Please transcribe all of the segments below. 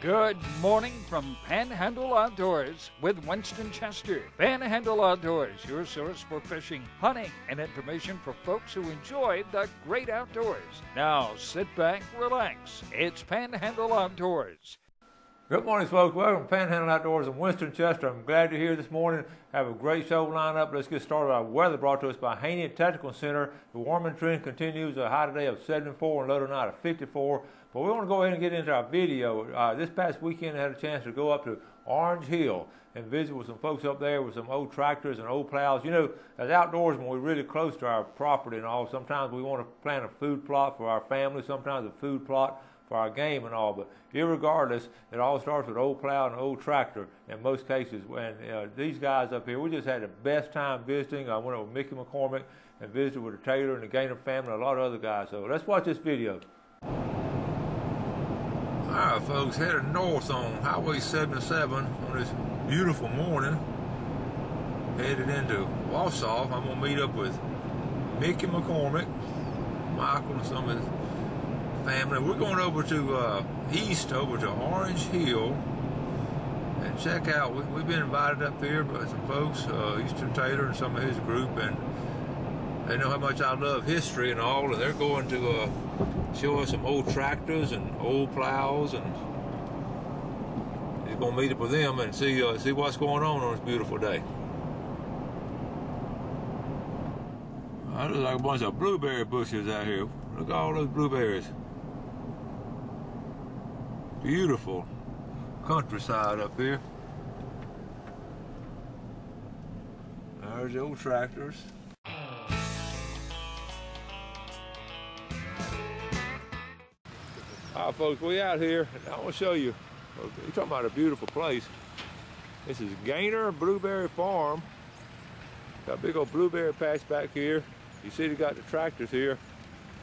Good morning from Panhandle Outdoors with Winston Chester. Panhandle Outdoors, your source for fishing, hunting, and information for folks who enjoy the great outdoors. Now sit back, relax. It's Panhandle Outdoors. Good morning, folks. Welcome to Panhandle Outdoors. I'm Winston Chester. I'm glad you're here this morning. Have a great show lined up. Let's get started. Our weather brought to us by Haney Technical Center. The warming trend continues. A high today of 74 and low tonight of 54. But we want to go ahead and get into our video. This past weekend, I had a chance to go up to Orange Hill and visit with some folks up there with some old tractors and old plows. You know, as outdoorsmen, we're really close to our property and all. Sometimes we want to plant a food plot for our family, sometimes a food plot for our game and all, but irregardless, it all starts with old plow and old tractor in most cases. And these guys up here, we just had the best time visiting. I went over with Mickey McCormick and visited with the Taylor and the Gaynor family and a lot of other guys. So let's watch this video. All right, folks, headed north on Highway 77 on this beautiful morning, headed into Wausau. I'm gonna meet up with Mickey McCormick, Michael, and some of his family. We're going over to east, over to Orange Hill, and check out. We've been invited up here by some folks, Eastern Taylor and some of his group, and they know how much I love history and all, and they're going to show us some old tractors and old plows, and he's going to meet up with them and see what's going on this beautiful day. That looks like a bunch of blueberry bushes out here. Look at all those blueberries. Beautiful countryside up here. There's the old tractors. All right, folks, we out here, and I want to show you. You're talking about a beautiful place. This is Gaynor Blueberry Farm. Got a big old blueberry patch back here. You see they got the tractors here.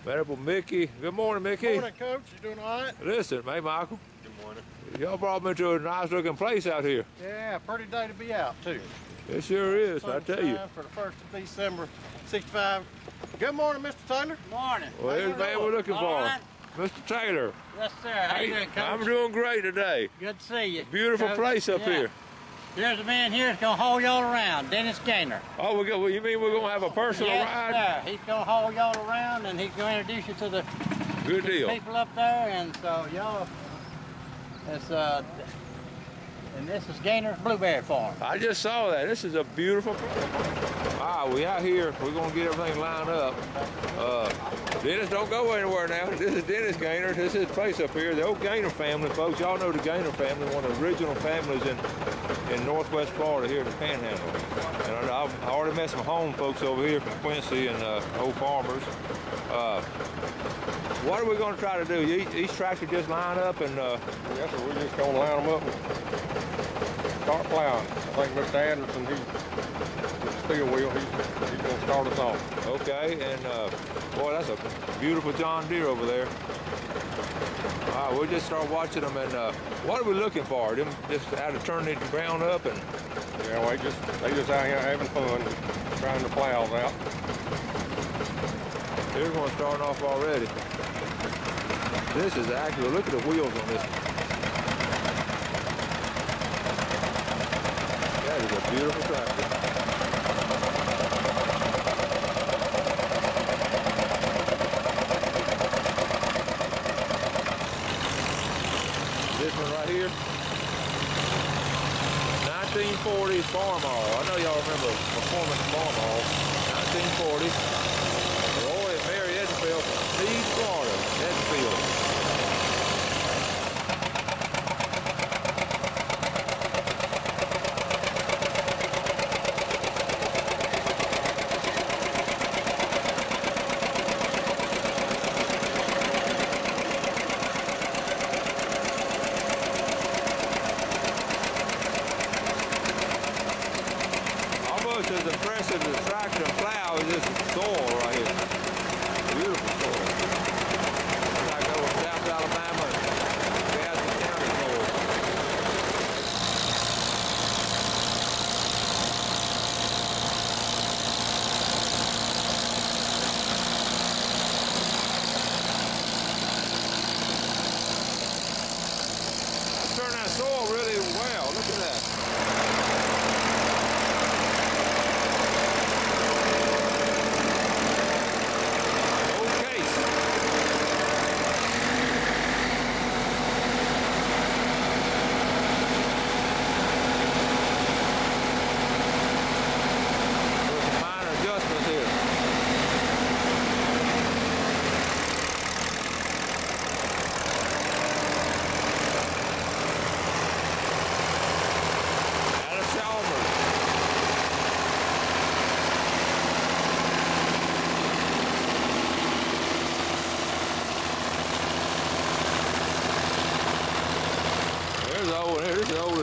Met up with Mickey. Good morning, Mickey. Good morning, Coach. You doing all right? Listen, hey, Michael. Good morning. Y'all brought me to a nice looking place out here. Yeah, pretty day to be out, too. It sure is, I tell you. For the 1st of December, 65. Good morning, Mr. Taylor. Good morning. Well, here's the man we're looking for. Right. Mr. Taylor. Yes, sir. How you doing, Coach? I'm doing great today. Good to see you. Beautiful Coach. place up here. There's a man here that's going to haul y'all around, Dennis Gaynor. Oh, you mean we're going to have a personal ride? Yes, sir. He's going to haul y'all around, and he's going to introduce you to the Good deal. people up there, and so y'all, and this is Gaynor's Blueberry Farm. I just saw that. This is a beautiful place. All right, we out here. We're going to get everything lined up. Dennis, don't go anywhere now. This is Dennis Gaynor. This is his place up here. The old Gaynor family, folks. Y'all know the Gaynor family, one of the original families in northwest Florida here in the Panhandle. And I already met some home folks over here from Quincy and old farmers. What are we going to try to do? Each tractor just line up and... Yes, sir. We're just going to line them up and start plowing. I think Mr. Anderson, he's the steel wheel. He's going to start us off. Okay, and boy, that's a beautiful John Deere over there. All right, we'll just start watching them, and what are we looking for? Them just how to turn the ground up and... Yeah, they just out here having fun, trying to plows out. Here's one starting off already. This is actually, look at the wheels on this. That is a beautiful tractor. This one right here, 1940s farm hall. I know y'all remember Performance Farm Hall, 1940. Roy and Mary Edenfield from East Florida, Edenfield. Almost as impressive as a tractor and plow is this soil right here. Beautiful soil. It's like over South Alabama and Gadsden County soil.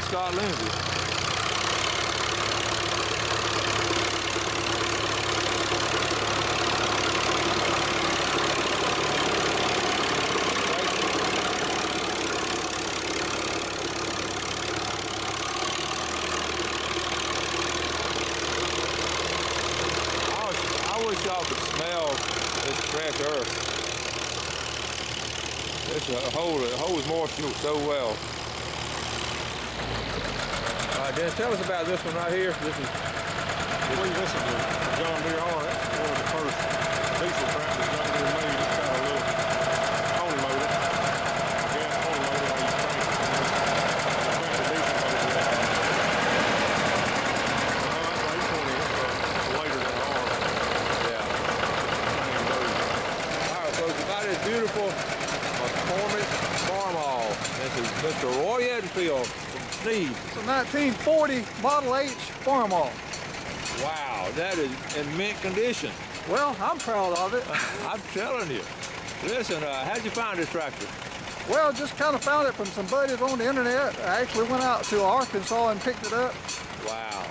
with Scott Lindsay. I wish y'all could smell this fresh earth. It holds moisture so well. All right, Dennis, tell us about this one right here. This is the John Deere R. That's one of the first diesel tractors John Deere made. It's got a little pony motor, gas pony motor on each tank. That's the diesel motor. That's 820. It's later than the R. Yeah. All right, folks, we got this beautiful McCormick Farmall. This is Mr. Roy Edfield from Sneed. It's a 1940 Model H Farmall. Wow, that is in mint condition. Well, I'm proud of it. I'm telling you. Listen, how'd you find this tractor? Well, just kind of found it from some buddies on the internet. I actually went out to Arkansas and picked it up. Wow.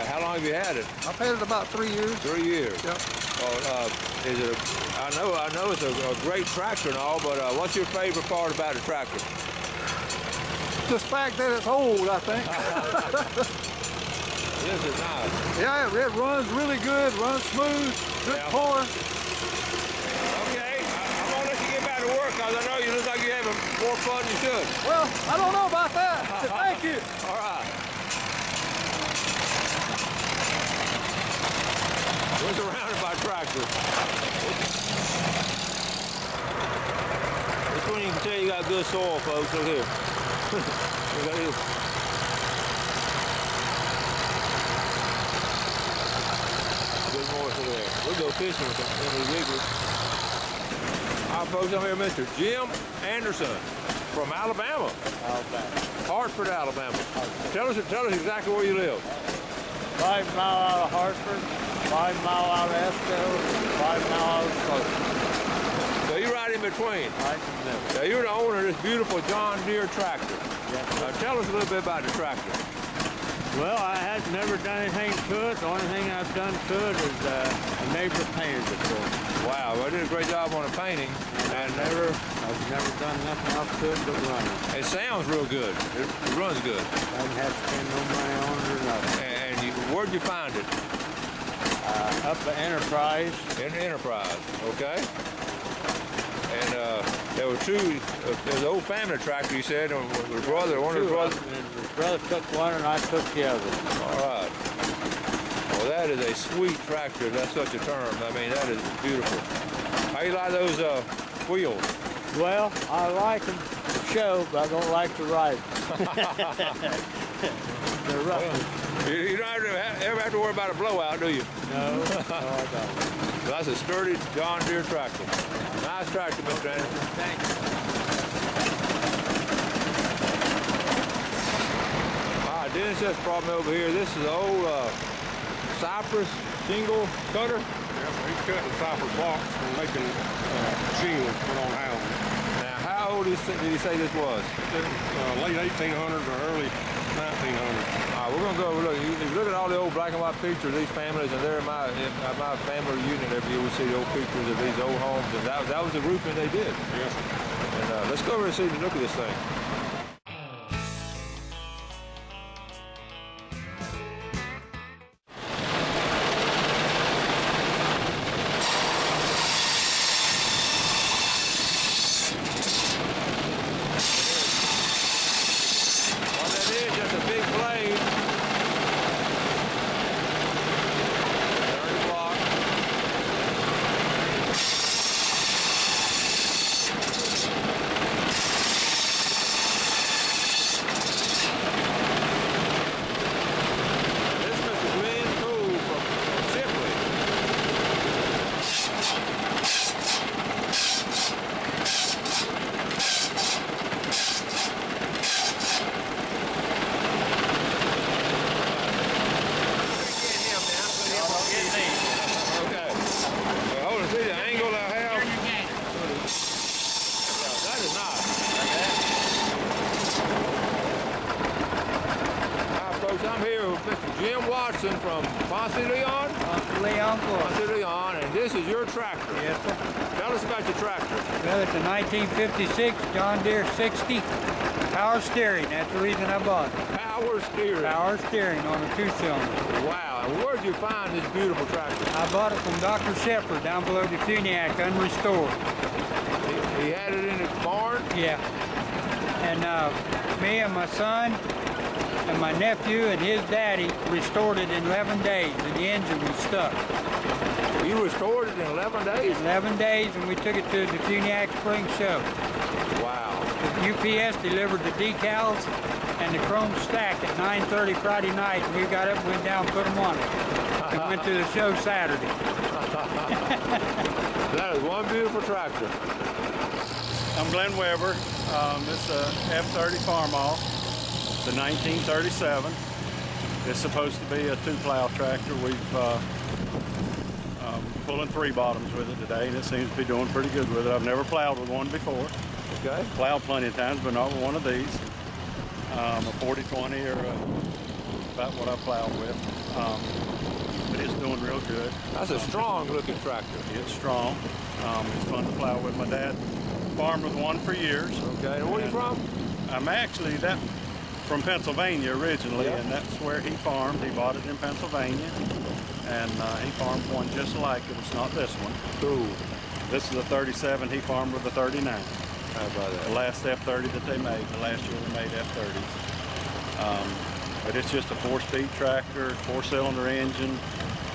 How long have you had it? I've had it about 3 years. 3 years. Yep. Well, is it? I know it's a great tractor and all, but what's your favorite part about the tractor? Just the fact that it's old, I think. This is nice. Yeah, it runs really good, runs smooth, good pour. Okay, I'm gonna let you get back to work because I know you look like you're having more fun than you should. Well, I don't know about that. Thank you. All right. We're surrounded by tractors. This one you can tell you got good soil, folks. Look here. Look at this. Good moisture there. We'll go fishing with some of these wiggles. All right, folks, I'm here with Mr. Jim Anderson from Alabama. Hartford, Alabama. Tell us exactly where you live. 5 mile out of Hartford, 5 mile out of Esco, 5 mile out of Close. So you're right in between. Right in the middle. Now you're the owner of this beautiful John Deere tractor. Yes. Tell us a little bit about the tractor. Well, I had never done anything to it. The only thing I've done to it is a neighbor painted it for me. Wow, well, I did a great job on the painting. And I've never done nothing else to it but run it. It sounds real good. It runs good. I didn't have to spend no money on it or nothing. And where'd you find it? Up at Enterprise. In Enterprise, okay. And there were two, there's an old family tractor, you said, and one of his brothers. His brother took one and I took the other. All right. Well, that is a sweet tractor. That's such a term. I mean, that is beautiful. How you like those wheels? Well, I like them to show, but I don't like to ride. They're rough. You don't ever have to worry about a blowout, do you? No, no, I don't. That's a sturdy John Deere tractor. Nice tractor, Mr. Anderson. Thanks. All right, Dennis just brought me over here. This is an old Cypress shingle cutter. Yeah, he's cutting cypress blocks and making shingles put on houses. Now, how old did he say this was? Late 1800s or early 1900s. All right, we're going to go over look. If you look at all the old black and white pictures of these families, and they're in my family reunion every year, we see the old pictures of these old homes, and that was the roofing they did. Yes. And let's go over and see, look at this thing. Mr. Jim Watson from Ponce de Leon? Leon, Ponce de Leon, and this is your tractor. Yes, sir. Tell us about your tractor. Well, it's a 1956 John Deere 60 power steering. That's the reason I bought it. Power steering. Power steering on a 2-cylinder. Wow, and where'd you find this beautiful tractor? I bought it from Dr. Shepard down below the Funiac, unrestored. He had it in his barn? Yeah. And me and my son and my nephew and his daddy restored it in 11 days, and the engine was stuck. You restored it in 11 days? 11 days, and we took it to the Funiac Spring Show. Wow. The UPS delivered the decals and the chrome stack at 9:30 Friday night, and we got up, went down, put them on it, and went to the show Saturday. That is one beautiful tractor. I'm Glenn Weber. This is a F-30 Farmall. It's a 1937. It's supposed to be a 2-plow tractor. We've pulling 3 bottoms with it today, and it seems to be doing pretty good with it. I've never plowed with one before. Okay. Plowed plenty of times, but not with one of these. A 40-20 or about what I plowed with. But it's doing real good. That's a strong looking tractor. It's strong. It's fun to plow with. My dad farmed with one for years. Okay, and where are you from? I'm actually from Pennsylvania originally, Yeah. and that's where he farmed. He bought it in Pennsylvania, and he farmed one just like it. It's not this one. Cool. This is a 37. He farmed with a 39. How about that? The last F-30 that they made. The last year they made F-30s. But it's just a 4-speed tractor, 4-cylinder engine,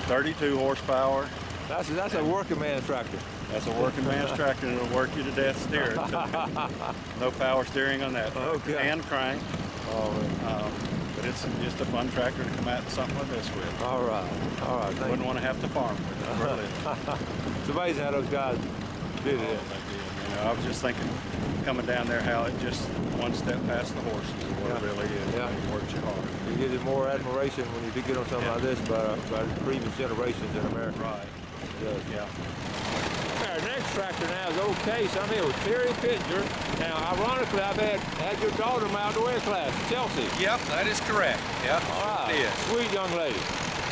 32 horsepower. That's a working man's tractor. That's a working man's tractor, and it'll work you to death steering. No power steering on that. Okay. And crank. But it's just a fun tractor to come out to something like this with. All right. Thank Wouldn't you. want to have to farm with it for a living. It's amazing how those guys did it. You know, I was just thinking, coming down there, how it just one step past the horses is what it really is. Yeah. It works you hard. You get it more admiration when you do get on something like this by previous generations in America. Right. Yeah. Our next tractor now is old Case. I'm here with Terry Pitcher. Now, ironically, I've had your daughter in my outdoor air class, Chelsea. Yep, that is correct. Yep, All right. it is. Sweet young lady.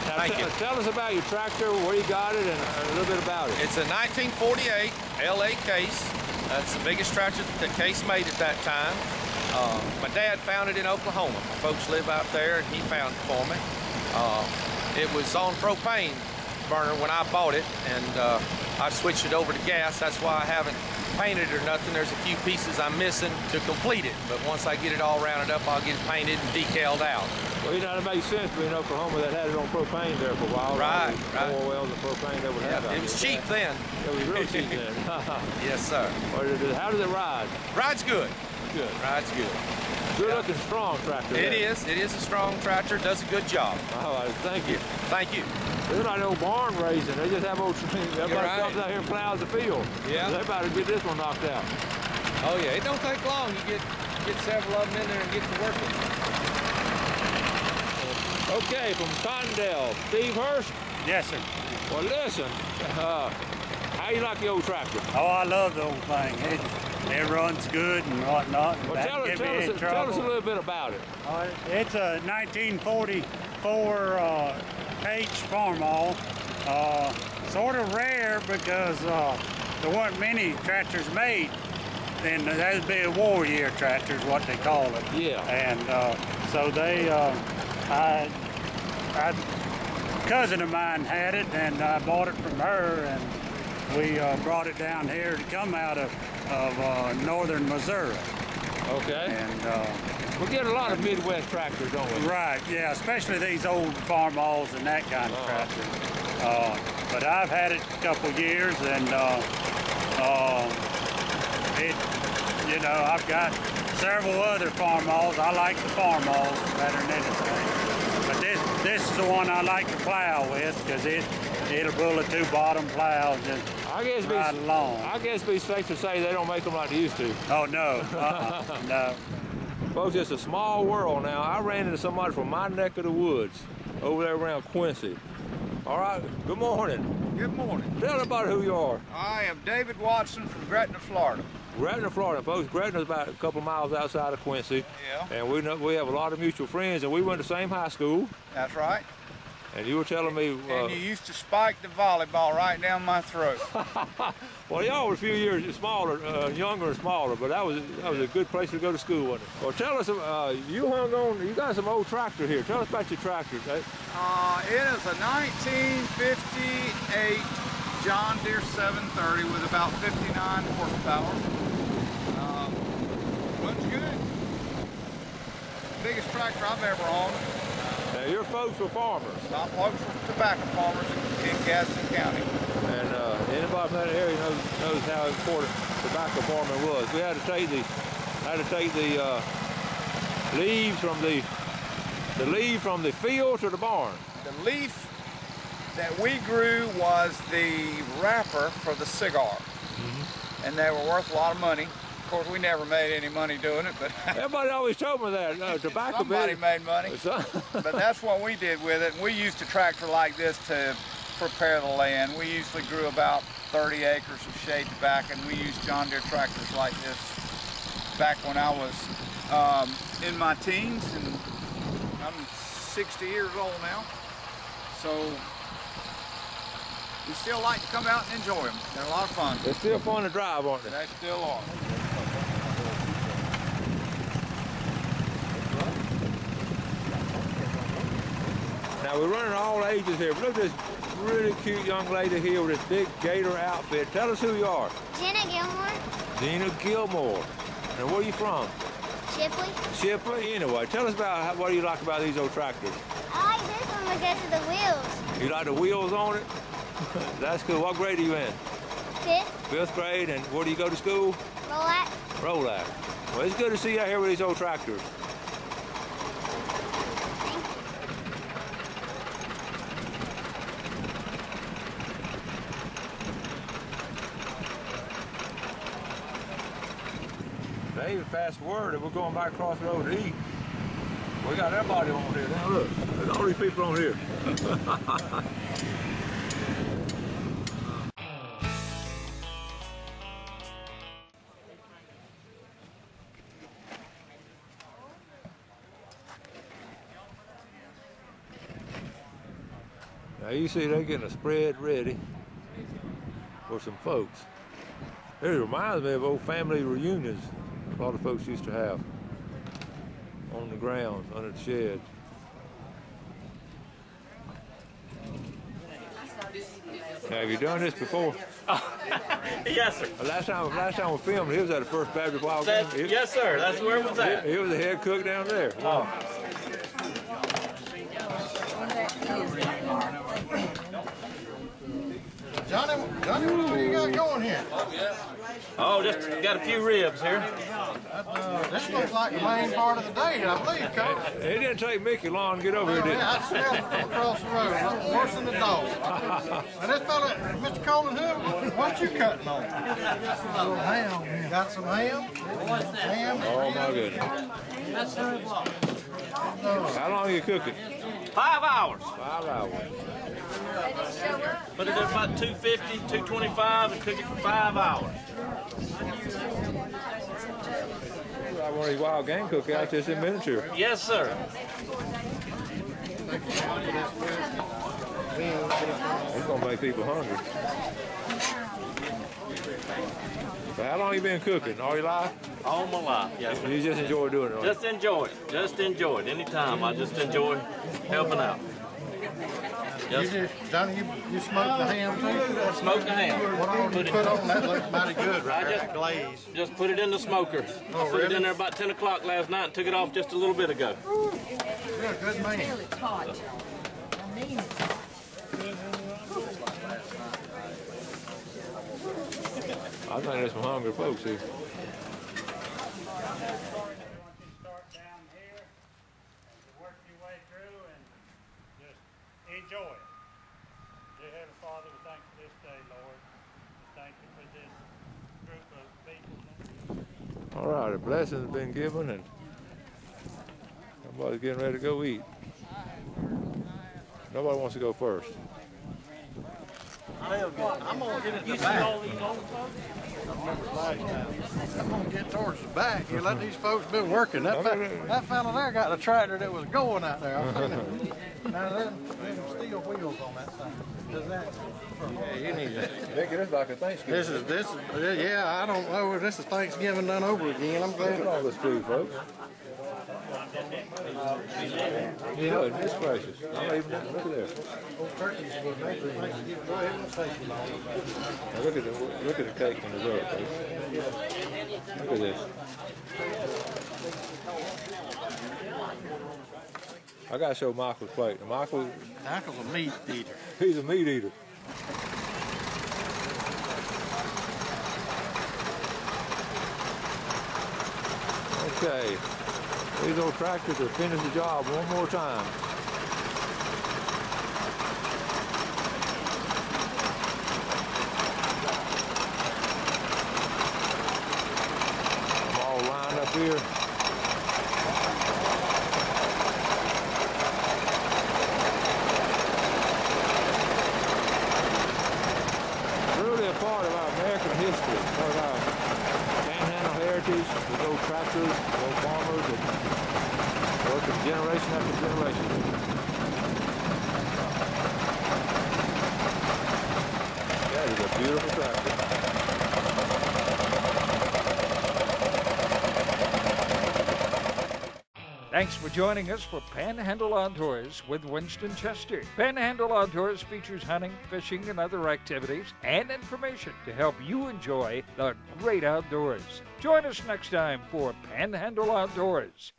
Now, Thank you. Tell us about your tractor, where you got it, and a little bit about it. It's a 1948 LA Case. That's the biggest tractor that Case made at that time. My dad found it in Oklahoma. My folks live out there, and he found it for me. It was on propane burner when I bought it, and I've switched it over to gas. That's why I haven't painted or nothing. There's a few pieces I'm missing to complete it, but once I get it all rounded up, I'll get it painted and decaled out. Well, you know, it makes sense being in Oklahoma that had it on propane there for a while. Right. Oil wells and propane they would have out It was there. cheap then. It was real cheap then. Yes, sir. How does it ride? Ride's good. Good. Ride's good. Good looking, strong tractor. It is. It is a strong tractor. Does a good job. All right, thank you. Thank you. They're not no barn raising. They just have old. Everybody right. comes out here and plows the field. Yeah. They about to get this one knocked out. Oh yeah. It don't take long. You get several of them in there and get to working. Okay, from Panhandle, Steve Hurst. Yes, sir. Well, listen. How you like the old tractor? Oh, I love the old thing. It runs good and whatnot. Well, tell us a little bit about it. It's a 1944 H Farmall. Sort of rare because there weren't many tractors made. Then that'd be a war year tractor is what they call it. Yeah. And so they, a cousin of mine had it, and I bought it from her, and we brought it down here to come out of northern Missouri. Okay. And we get a lot of Midwest tractors, don't we? right, yeah, especially these old Farmalls and that kind of tractor. But I've had it a couple years, and you know, I've got several other Farmalls. I like the Farmalls better than anything. But this is the one I like to plow with because it'll pull a 2-bottom plow and just ride along. I guess it'd be safe to say they don't make them like they used to. Oh, no. No. Folks, it's a small world now. I ran into somebody from my neck of the woods over there around Quincy. All right, good morning. Good morning. Tell everybody who you are. I am David Watson from Gretna, Florida. Gretna, Florida, folks. Gretna's about a couple miles outside of Quincy. Yeah. And we have a lot of mutual friends, and we went to the same high school. That's right. And you were telling me... and you used to spike the volleyball right down my throat. Well, y'all were a few years smaller, younger and smaller, but that was a good place to go to school, wasn't it? Well, tell us, you got some old tractor here. Tell us about your tractor. It is a 1958 John Deere 730 with about 59 horsepower. Runs good. Biggest tractor I've ever owned. Now, your folks were farmers. My folks were tobacco farmers in Gadsden County. And anybody from that area knows how important tobacco farming was. We had to take the leaves from the field to the barn. The leaf that we grew was the wrapper for the cigar, and they were worth a lot of money. Of course, we never made any money doing it, but everybody always told me that tobacco. Somebody made money, but that's what we did with it. And we used a tractor like this to prepare the land. We usually grew about 30 acres of shade tobacco, and we used John Deere tractors like this back when I was in my teens, and I'm 60 years old now. So we still like to come out and enjoy them. They're a lot of fun. They're still fun to drive, aren't they? They still are. Now we're running all ages here. Look at this really cute young lady here with this big gator outfit. Tell us who you are. Jenna Gilmore. Gina Gilmore. And where are you from? Shipley. Shipley? Anyway, tell us about what do you like about these old tractors? I like this one because of the wheels. You like the wheels on it? That's cool. What grade are you in? 5th. 5th grade. And where do you go to school? Rolac. Rolac. Well, it's good to see you out here with these old tractors. They even fast forward that we're going back across the road to eat. We got everybody on here. Now look, there's all these people on here. Now you see they're getting a spread ready for some folks. It reminds me of old family reunions a lot of folks used to have on the grounds, under the shed. Now, have you done this before? Yes, sir. Last time we filmed, he was at the First Baptist Wild Game. Yes, sir. That's where it was at. He was the head cook down there. Oh. Johnny, what do you got going here? Oh, just got a few ribs here. This looks like the main part of the day, I believe, Coach. It didn't take Mickey long to get over here, did it? I smelled it from across the road, worse than the dog. And this fella, Mr. Coleman, what you cutting on? Ham. Got some ham? Ham? Oh, my goodness. How long are you cooking? 5 hours. 5 hours. Put it at about 250, 225, and cook it for 5 hours. Like one of these wild game cookouts just in miniature. Yes, sir. It's going to make people hungry. So how long you been cooking? All your life? All my life, yes, sir. You just enjoy doing it? Just enjoy it. Just enjoy it. Anytime. I just enjoy helping out. Yes. Johnny, you smoked the ham too? Smoked the ham. What all did you put on that? Looks mighty good right there. Glaze. Just put it in the smoker. Oh, I put it really? in there about 10 o'clock last night and took it off just a little bit ago. You're a good man. I think there's some hungry folks here. Enjoy it. Dear Heavenly Father, we thank you for this day, Lord. We thank you for this group of people. All right, a blessing's been given and somebody's getting ready to go eat. Nobody wants to go first. I'm gonna get in the back. I'm gonna get towards the back. You let these folks been working. That fella there got a tractor that was going out there. I've seen it. Now them steel wheels on that side. Does that? Yeah, you need to make it like a Thanksgiving. This is, yeah, I don't know. This is Thanksgiving done over again. I'm glad. Look at all this food, folks. Yeah, it's gracious. I'm even look at there. Now look at the cake and the dessert, folks. Look at this. I gotta show Michael's plate. Michael's a meat eater. He's a meat eater. Okay, these old tractors will finish the job one more time. I'm all lined up here. Really a part of our American history, part of our Panhandle heritage, with old tractors, old farmers that working generation after generation. That is a beautiful tractor. Thanks for joining us for Panhandle Outdoors with Winston Chester. Panhandle Outdoors features hunting, fishing, and other activities and information to help you enjoy the great outdoors. Join us next time for Panhandle Outdoors.